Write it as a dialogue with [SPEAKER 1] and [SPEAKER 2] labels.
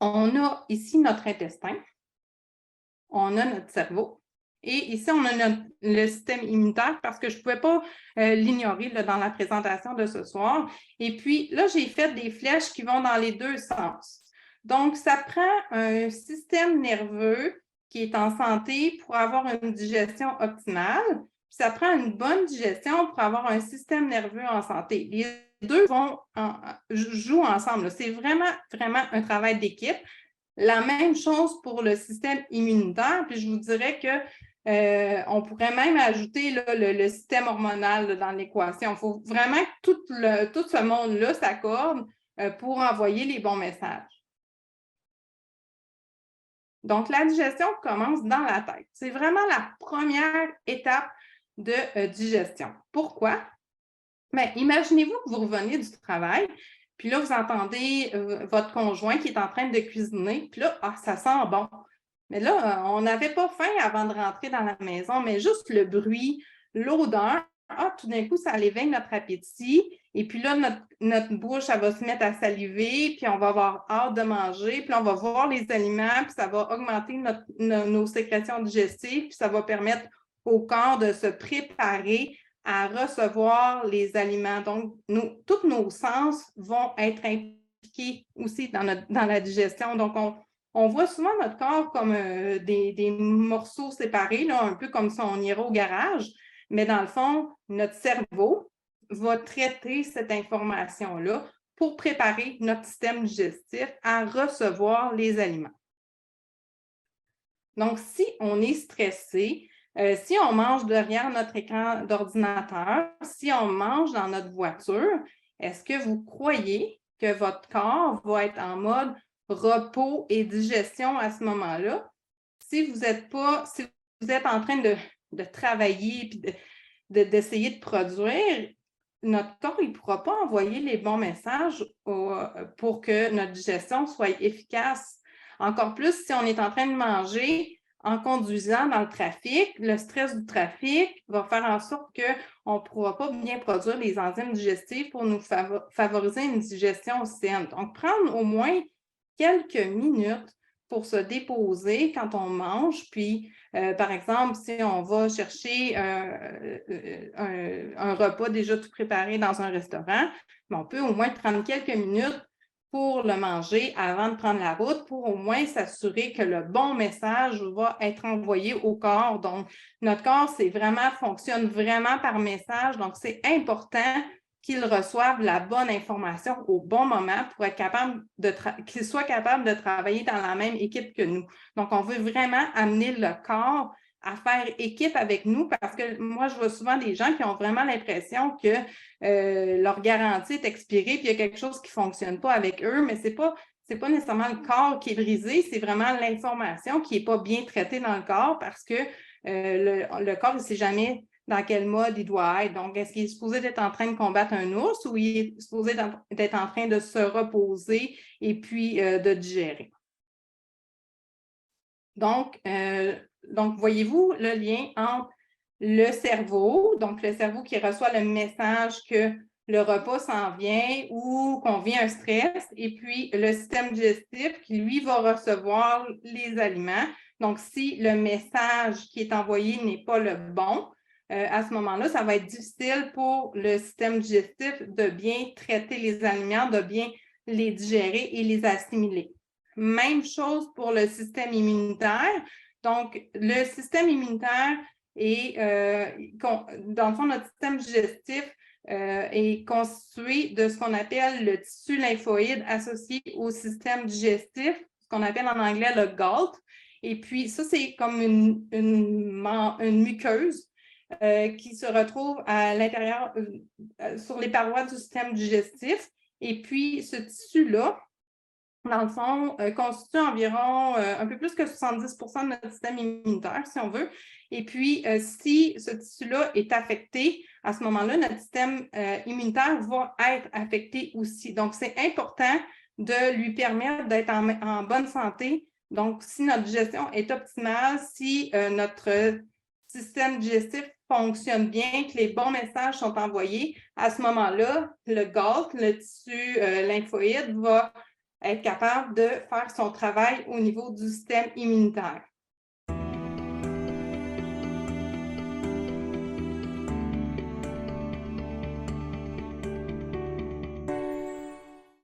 [SPEAKER 1] On a ici notre intestin, on a notre cerveau et ici, on a le système immunitaire parce que je ne pouvais pas l'ignorer dans la présentation de ce soir. Et puis là, j'ai fait des flèches qui vont dans les deux sens. Donc, ça prend un système nerveux qui est en santé pour avoir une digestion optimale. Puis ça prend une bonne digestion pour avoir un système nerveux en santé. Les deux jouent ensemble. C'est vraiment, vraiment un travail d'équipe. La même chose pour le système immunitaire, puis je vous dirais que on pourrait même ajouter là, le système hormonal là, dans l'équation. Il faut vraiment que tout ce monde-là s'accorde pour envoyer les bons messages. Donc, la digestion commence dans la tête. C'est vraiment la première étape de digestion. Pourquoi? Bien, imaginez-vous que vous revenez du travail, puis là, vous entendez votre conjoint qui est en train de cuisiner, puis là, ça sent bon. Mais là, on n'avait pas faim avant de rentrer dans la maison, mais juste le bruit, l'odeur, tout d'un coup, ça éveille notre appétit. Et puis là, notre bouche, elle va se mettre à saliver, puis on va avoir hâte de manger, puis on va voir les aliments, puis ça va augmenter nos sécrétions digestives, puis ça va permettre au corps de se préparer à recevoir les aliments. Donc, tous nos sens vont être impliqués aussi dans la digestion. Donc, on voit souvent notre corps comme des morceaux séparés, là, un peu comme si on irait au garage, mais dans le fond, notre cerveau va traiter cette information-là pour préparer notre système digestif à recevoir les aliments. Donc, si on est stressé, si on mange derrière notre écran d'ordinateur, si on mange dans notre voiture, est-ce que vous croyez que votre corps va être en mode repos et digestion à ce moment-là? Si vous êtes en train de travailler et d'essayer de produire, notre corps ne pourra pas envoyer les bons messages pour que notre digestion soit efficace. Encore plus si on est en train de manger en conduisant dans le trafic, le stress du trafic va faire en sorte qu'on ne pourra pas bien produire les enzymes digestives pour nous favoriser une digestion saine. Donc, prendre au moins quelques minutes pour se déposer quand on mange, puis par exemple, si on va chercher un repas déjà tout préparé dans un restaurant, on peut au moins prendre quelques minutes pour le manger avant de prendre la route pour au moins s'assurer que le bon message va être envoyé au corps. Donc, notre corps, fonctionne vraiment par message. Donc, c'est important qu'ils reçoivent la bonne information au bon moment pour être capable qu'ils soient capables de travailler dans la même équipe que nous. Donc, on veut vraiment amener le corps à faire équipe avec nous parce que moi, je vois souvent des gens qui ont vraiment l'impression que leur garantie est expirée puis il y a quelque chose qui ne fonctionne pas avec eux, mais ce n'est pas nécessairement le corps qui est brisé, c'est vraiment l'information qui n'est pas bien traitée dans le corps parce que le corps ne sait jamais dans quel mode il doit être. Donc, est-ce qu'il est supposé d'être en train de combattre un ours ou il est supposé d'être en train de se reposer et puis de digérer? Donc, voyez-vous le lien entre le cerveau, donc le cerveau qui reçoit le message que le repas s'en vient ou qu'on vit un stress, et puis le système digestif qui, lui, va recevoir les aliments. Donc, si le message qui est envoyé n'est pas le bon, à ce moment-là, ça va être difficile pour le système digestif de bien traiter les aliments, de bien les digérer et les assimiler. Même chose pour le système immunitaire. Donc, le système immunitaire est, dans le fond, notre système digestif est constitué de ce qu'on appelle le tissu lymphoïde associé au système digestif, ce qu'on appelle en anglais le GALT. Et puis, ça, c'est comme une muqueuse qui se retrouve à l'intérieur, sur les parois du système digestif. Et puis, ce tissu-là, dans le fond, constitue environ un peu plus que 70 de notre système immunitaire, si on veut. Et puis, si ce tissu-là est affecté, à ce moment-là, notre système immunitaire va être affecté aussi. Donc, c'est important de lui permettre d'être en bonne santé. Donc, si notre digestion est optimale, si notre système digestif fonctionne bien, que les bons messages sont envoyés, à ce moment-là, le GALT, le tissu lymphoïde, va être capable de faire son travail au niveau du système immunitaire.